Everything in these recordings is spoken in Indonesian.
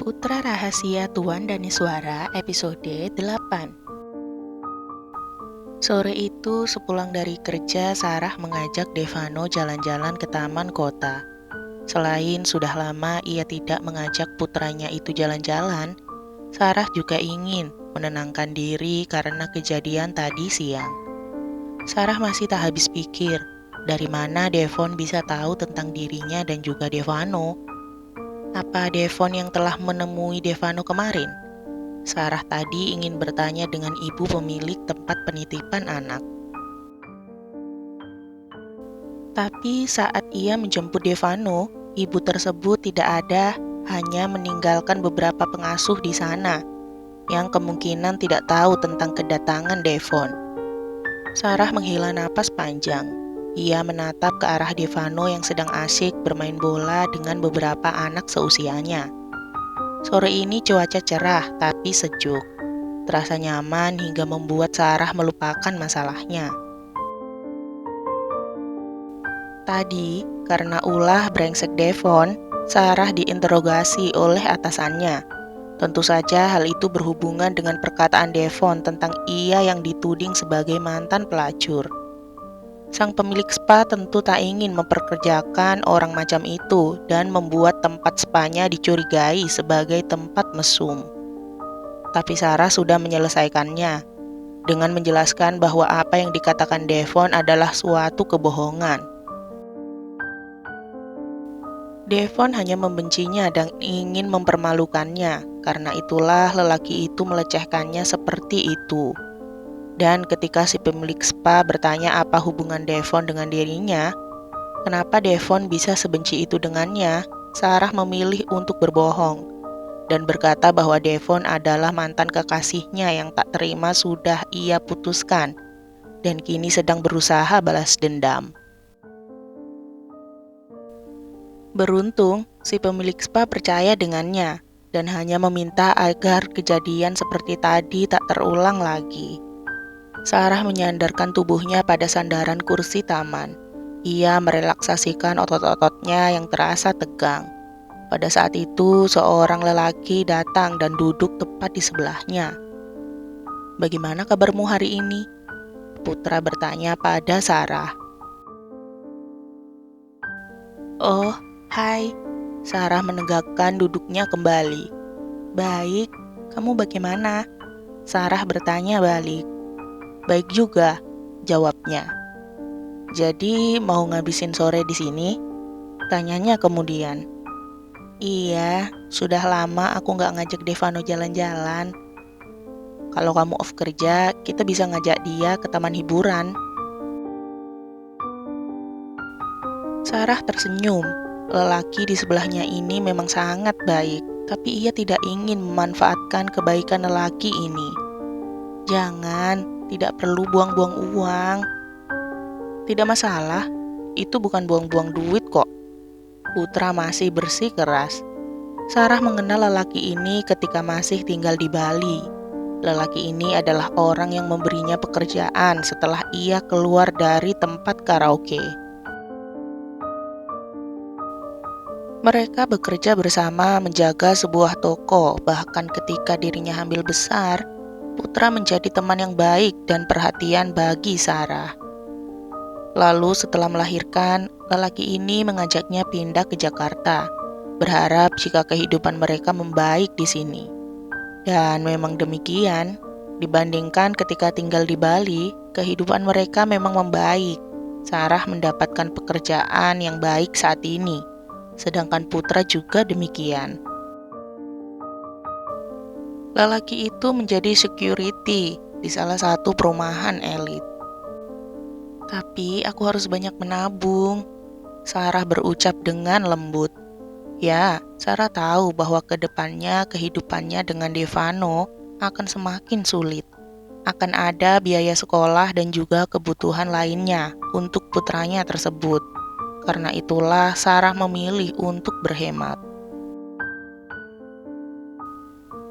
Putra Rahasia Tuan Daniswara episode 8. Sore itu sepulang dari kerja, Sarah mengajak Devano jalan-jalan ke taman kota. Selain sudah lama ia tidak mengajak putranya itu jalan-jalan, Sarah juga ingin menenangkan diri karena kejadian tadi siang. Sarah masih tak habis pikir, dari mana Devon bisa tahu tentang dirinya dan juga Devano. Apa Devon yang telah menemui Devano kemarin? Sarah tadi ingin bertanya dengan ibu pemilik tempat penitipan anak. Tapi saat ia menjemput Devano, ibu tersebut tidak ada, hanya meninggalkan beberapa pengasuh di sana, yang kemungkinan tidak tahu tentang kedatangan Devon. Sarah menghela napas panjang. Ia menatap ke arah Devano yang sedang asyik bermain bola dengan beberapa anak seusianya. Sore ini cuaca cerah tapi sejuk. Terasa nyaman hingga membuat Sarah melupakan masalahnya. Tadi, karena ulah brengsek Devon, Sarah diinterogasi oleh atasannya. Tentu saja hal itu berhubungan dengan perkataan Devon tentang ia yang dituding sebagai mantan pelacur. Sang pemilik spa tentu tak ingin memperkerjakan orang macam itu dan membuat tempat spanya dicurigai sebagai tempat mesum. Tapi Sarah sudah menyelesaikannya dengan menjelaskan bahwa apa yang dikatakan Devon adalah suatu kebohongan. Devon hanya membencinya dan ingin mempermalukannya, karena itulah lelaki itu melecehkannya seperti itu. Dan ketika si pemilik spa bertanya apa hubungan Devon dengan dirinya, kenapa Devon bisa sebenci itu dengannya, Sarah memilih untuk berbohong dan berkata bahwa Devon adalah mantan kekasihnya yang tak terima sudah ia putuskan dan kini sedang berusaha balas dendam. Beruntung, si pemilik spa percaya dengannya dan hanya meminta agar kejadian seperti tadi tak terulang lagi. Sarah menyandarkan tubuhnya pada sandaran kursi taman. Ia merelaksasikan otot-ototnya yang terasa tegang. Pada saat itu, seorang lelaki datang dan duduk tepat di sebelahnya. "Bagaimana kabarmu hari ini?" Putra bertanya pada Sarah. "Oh, hai." Sarah menegakkan duduknya kembali. "Baik, kamu bagaimana?" Sarah bertanya balik. "Baik juga," jawabnya. "Jadi mau ngabisin sore di sini?" tanyanya kemudian. "Iya, sudah lama aku gak ngajak Devano jalan-jalan. Kalau kamu off kerja, kita bisa ngajak dia ke taman hiburan." Sarah tersenyum. Lelaki di sebelahnya ini memang sangat baik, tapi ia tidak ingin memanfaatkan kebaikan lelaki ini. "Jangan, tidak perlu buang-buang uang." "Tidak masalah, itu bukan buang-buang duit kok." Putra masih bersikeras. Sarah mengenal lelaki ini ketika masih tinggal di Bali. Lelaki ini adalah orang yang memberinya pekerjaan setelah ia keluar dari tempat karaoke. Mereka bekerja bersama menjaga sebuah toko, bahkan ketika dirinya hamil besar, Putra menjadi teman yang baik dan perhatian bagi Sarah. Lalu setelah melahirkan, lelaki ini mengajaknya pindah ke Jakarta, berharap jika kehidupan mereka membaik di sini. Dan memang demikian, dibandingkan ketika tinggal di Bali, kehidupan mereka memang membaik. Sarah mendapatkan pekerjaan yang baik saat ini, sedangkan Putra juga demikian. Lelaki itu menjadi security di salah satu perumahan elit. "Tapi aku harus banyak menabung," Sarah berucap dengan lembut. Ya, Sarah tahu bahwa kedepannya kehidupannya dengan Devano akan semakin sulit. Akan ada biaya sekolah dan juga kebutuhan lainnya untuk putranya tersebut. Karena itulah Sarah memilih untuk berhemat.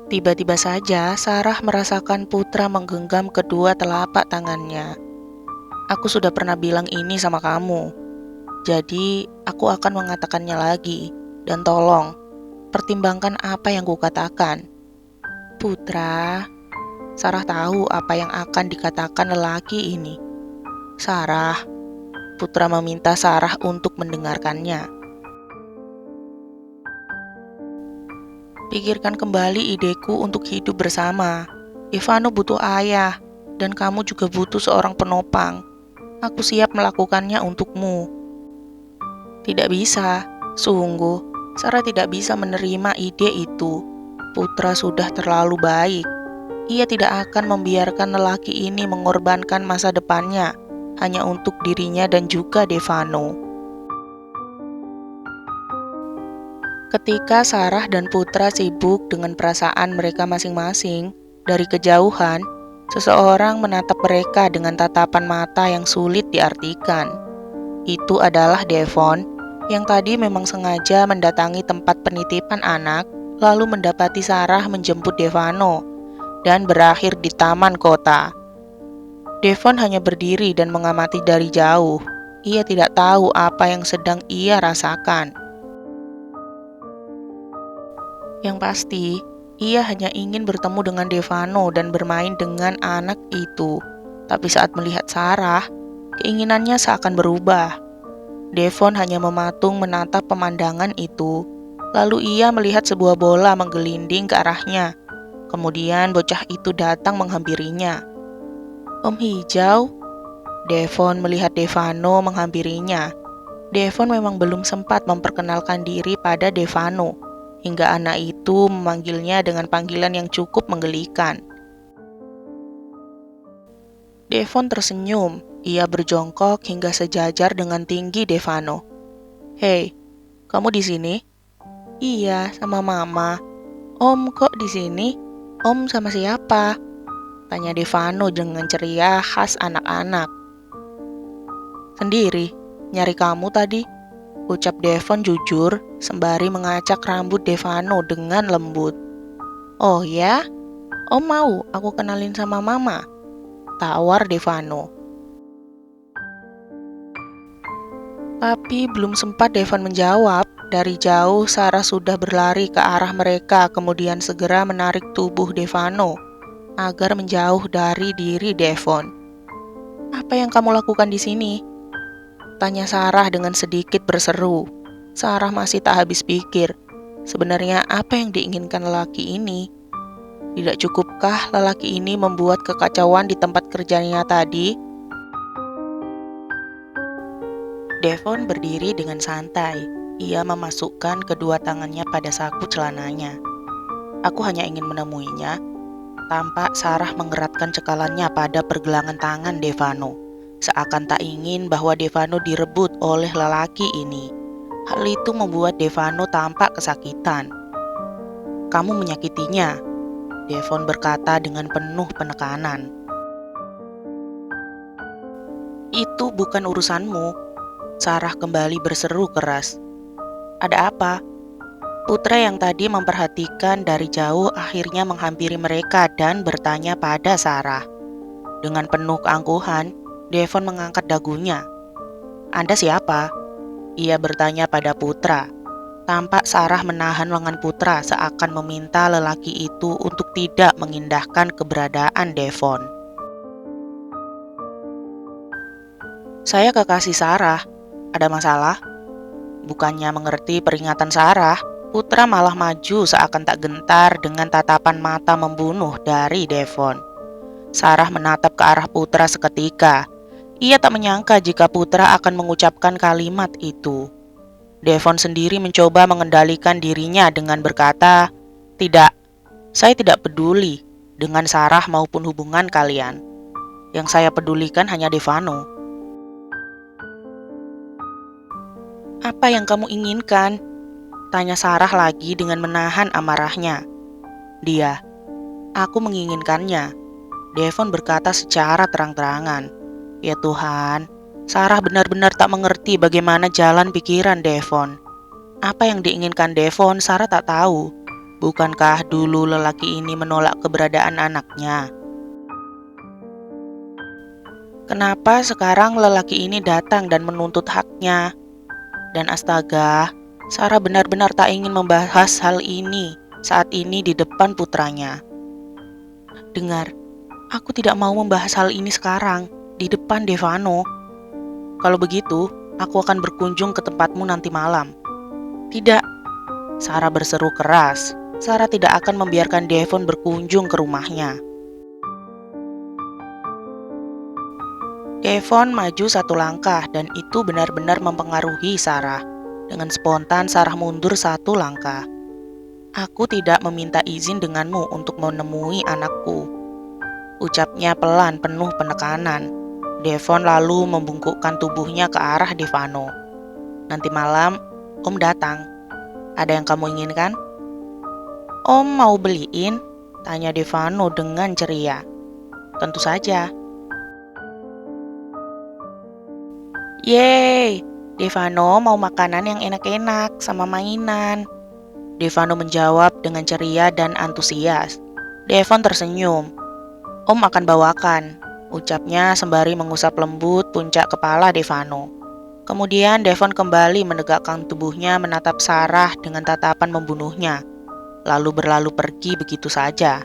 Tiba-tiba saja Sarah merasakan Putra menggenggam kedua telapak tangannya. "Aku sudah pernah bilang ini sama kamu. Jadi aku akan mengatakannya lagi. Dan tolong, pertimbangkan apa yang kukatakan. Putra, Sarah tahu apa yang akan dikatakan lelaki ini. Sarah, Putra meminta Sarah untuk mendengarkannya. Pikirkan kembali ideku untuk hidup bersama. Devano butuh ayah, dan kamu juga butuh seorang penopang. Aku siap melakukannya untukmu. Tidak bisa, sungguh, Sarah tidak bisa menerima ide itu. Putra sudah terlalu baik. Ia tidak akan membiarkan lelaki ini mengorbankan masa depannya hanya untuk dirinya dan juga Devano. Ketika Sarah dan Putra sibuk dengan perasaan mereka masing-masing, dari kejauhan, seseorang menatap mereka dengan tatapan mata yang sulit diartikan. Itu adalah Devon, yang tadi memang sengaja mendatangi tempat penitipan anak, lalu mendapati Sarah menjemput Devano, dan berakhir di taman kota. Devon hanya berdiri dan mengamati dari jauh. Ia tidak tahu apa yang sedang ia rasakan. Yang pasti, ia hanya ingin bertemu dengan Devano dan bermain dengan anak itu. Tapi saat melihat Sarah, keinginannya seakan berubah. Devon hanya mematung menatap pemandangan itu. Lalu ia melihat sebuah bola menggelinding ke arahnya. Kemudian bocah itu datang menghampirinya. Om Hijau? Devon melihat Devano menghampirinya. Devon memang belum sempat memperkenalkan diri pada Devano, hingga anak itu memanggilnya dengan panggilan yang cukup menggelikan. Devon tersenyum. Ia berjongkok hingga sejajar dengan tinggi Devano. Hei, kamu di sini? Iya, sama Mama. Om kok di sini? Om sama siapa? Tanya Devano dengan ceria khas anak-anak. Sendiri, nyari kamu tadi, ucap Devon jujur sembari mengacak rambut Devano dengan lembut. Oh ya? Om mau aku kenalin sama Mama? Tawar Devano. Tapi belum sempat Devon menjawab, dari jauh Sarah sudah berlari ke arah mereka, kemudian segera menarik tubuh Devano agar menjauh dari diri Devon. Apa yang kamu lakukan di sini? Tanya Sarah dengan sedikit berseru. Sarah masih tak habis pikir. Sebenarnya apa yang diinginkan lelaki ini? Tidak cukupkah lelaki ini membuat kekacauan di tempat kerjanya tadi? Devon berdiri dengan santai. Ia memasukkan kedua tangannya pada saku celananya. Aku hanya ingin menemuinya. Tampak Sarah mengeratkan cekalannya pada pergelangan tangan Devano. Seakan tak ingin bahwa Devano direbut oleh lelaki ini. Hal itu membuat Devano tampak kesakitan. Kamu menyakitinya, Devon berkata dengan penuh penekanan. Itu bukan urusanmu, Sarah kembali berseru keras. Ada apa? Putra yang tadi memperhatikan dari jauh akhirnya menghampiri mereka dan bertanya pada Sarah. Dengan penuh keangkuhan, Devon mengangkat dagunya. Anda siapa? Ia bertanya pada Putra. Tampak Sarah menahan lengan Putra seakan meminta lelaki itu untuk tidak mengindahkan keberadaan Devon. Saya kekasih Sarah. Ada masalah? Bukannya mengerti peringatan Sarah, Putra malah maju seakan tak gentar dengan tatapan mata membunuh dari Devon. Sarah menatap ke arah Putra seketika. Ia tak menyangka jika Putra akan mengucapkan kalimat itu. Devon sendiri mencoba mengendalikan dirinya dengan berkata, "Tidak, saya tidak peduli dengan Sarah maupun hubungan kalian. Yang saya pedulikan hanya Devano." Apa yang kamu inginkan? Tanya Sarah lagi dengan menahan amarahnya. Dia, aku menginginkannya. Devon berkata secara terang-terangan. Ya Tuhan, Sarah benar-benar tak mengerti bagaimana jalan pikiran Devon. Apa yang diinginkan Devon, Sarah tak tahu. Bukankah dulu lelaki ini menolak keberadaan anaknya? Kenapa sekarang lelaki ini datang dan menuntut haknya? Dan astaga, Sarah benar-benar tak ingin membahas hal ini saat ini di depan putranya. Dengar, aku tidak mau membahas hal ini sekarang, di depan Devano. Kalau begitu, aku akan berkunjung ke tempatmu nanti malam. Tidak, Sarah berseru keras. Sarah tidak akan membiarkan Devon berkunjung ke rumahnya. Devon maju satu langkah dan itu benar-benar mempengaruhi Sarah. Dengan spontan Sarah mundur satu langkah. Aku tidak meminta izin denganmu untuk menemui anakku, ucapnya pelan penuh penekanan. Devon lalu membungkukkan tubuhnya ke arah Devano. Nanti malam, Om datang. Ada yang kamu inginkan? Om mau beliin? Tanya Devano dengan ceria. Tentu saja. Yeay, Devano mau makanan yang enak-enak sama mainan. Devano menjawab dengan ceria dan antusias. Devon tersenyum. Om akan bawakan, ucapnya sembari mengusap lembut puncak kepala Devano. Kemudian Devon kembali menegakkan tubuhnya menatap Sarah dengan tatapan membunuhnya, lalu berlalu pergi begitu saja.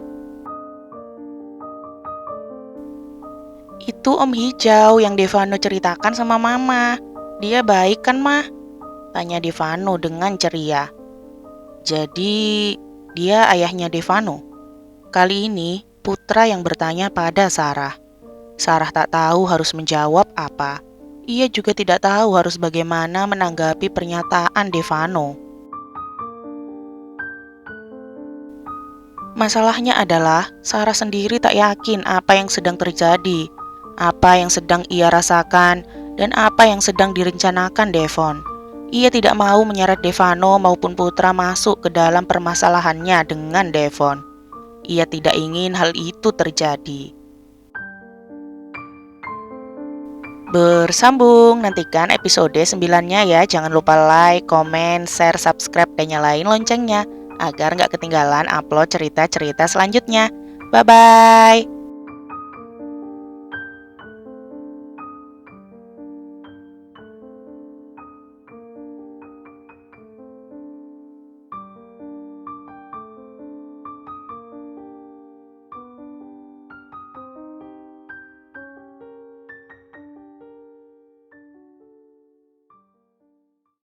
Itu Om Hijau yang Devano ceritakan sama Mama. Dia baik kan, Mah? Tanya Devano dengan ceria. Jadi, dia ayahnya Devano. Kali ini, Putra yang bertanya pada Sarah. Sarah tak tahu harus menjawab apa. Ia juga tidak tahu harus bagaimana menanggapi pernyataan Devano. Masalahnya adalah Sarah sendiri tak yakin apa yang sedang terjadi, apa yang sedang ia rasakan, dan apa yang sedang direncanakan Devon. Ia tidak mau menyeret Devano maupun Putra masuk ke dalam permasalahannya dengan Devon. Ia tidak ingin hal itu terjadi. Bersambung, nantikan episode 9-nya ya. Jangan lupa like, komen, share, subscribe, dan nyalain loncengnya agar nggak ketinggalan upload cerita-cerita selanjutnya. Bye-bye.